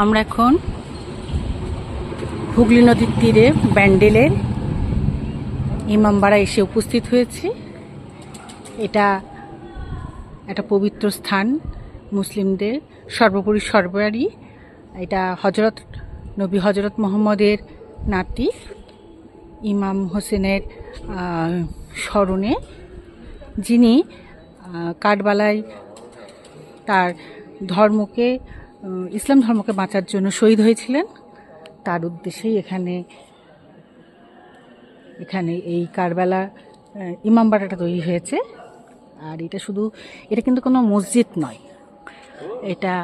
আমরা এখন হুগলি নদীর তীরে ব্যান্ডেলের ইমামবাড়া এসে উপস্থিত হয়েছি। এটা একটা পবিত্র স্থান, মুসলিমদের সর্বোপরি সর্বারই। এটা নবী হজরত মোহাম্মদের নাতি ইমাম হোসেনের স্মরণে, যিনি কারবালায় তার ধর্মকে, ইসলাম ধর্মকে বাঁচার জন্য শহীদ হয়েছিলেন। তার উদ্দেশ্যেই এখানে এই কারবালা ইমামবাড়াটা তৈরি হয়েছে। আর এটা কিন্তু কোনো মসজিদ নয়, এটা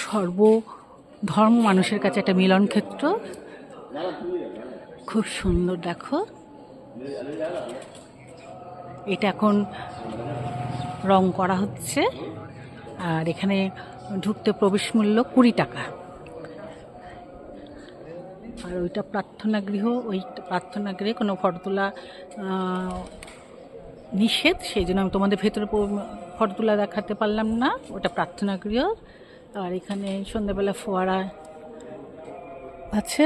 সর্বধর্ম মানুষের কাছে একটা মিলন ক্ষেত্র। খুব সুন্দর, দেখো। এটা এখন রং করা হচ্ছে, আর এখানে ঢুকতে প্রবেশ মূল্য 20 টাকা। আর ওইটা প্রার্থনা গৃহ, ওই প্রার্থনা গৃহে কোনো ফটো তোলা নিষেধ, সেই জন্য আমি তোমাদের ভেতরে ফটো তোলা দেখাতে পারলাম না। ওটা প্রার্থনা গৃহ। আর এখানে সন্ধ্যাবেলা ফোয়ারা আছে।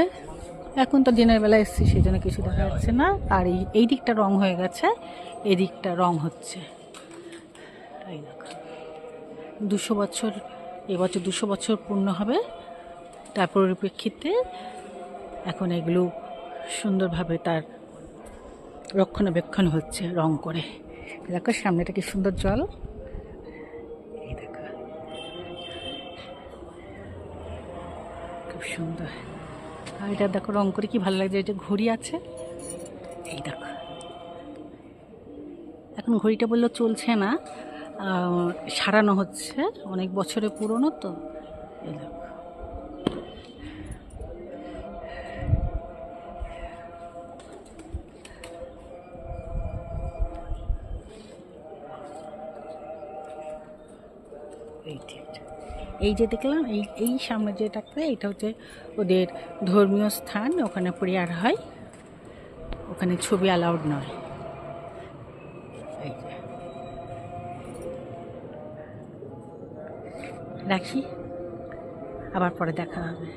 এখন তো দিনের বেলা এসেছি, সেই জন্য কিছু দেখা যাচ্ছে না। আর এই দিকটা রং হয়ে গেছে, এই দিকটা রং হচ্ছে। তাই দেখো, 200 বছর, এবছর 200 বছর পূর্ণ হবে। তার পরিপ্রেক্ষিতে এখন এগুলো সুন্দরভাবে তার রক্ষণাবেক্ষণ হচ্ছে রং করে। দেখো সামনেটা কি সুন্দর জল, এই দেখো খুব সুন্দর। আর এটা দেখো রং করে কি ভালো লাগছে। এটা ঘড়ি আছে, এই দেখো। এখন ঘড়িটা বললেও চলছে না, সারানো হচ্ছে, অনেক বছরের পুরনো তো। এই দেখো, এই যে দেখলাম, এই সামনে যেটাকে, এটা হচ্ছে ওদের ধর্মীয় স্থান। ওখানে প্রেয়ার হয়, ওখানে ছবি অ্যালাউড নয়। এই যে রাখি, আবার পরে দেখা হবে।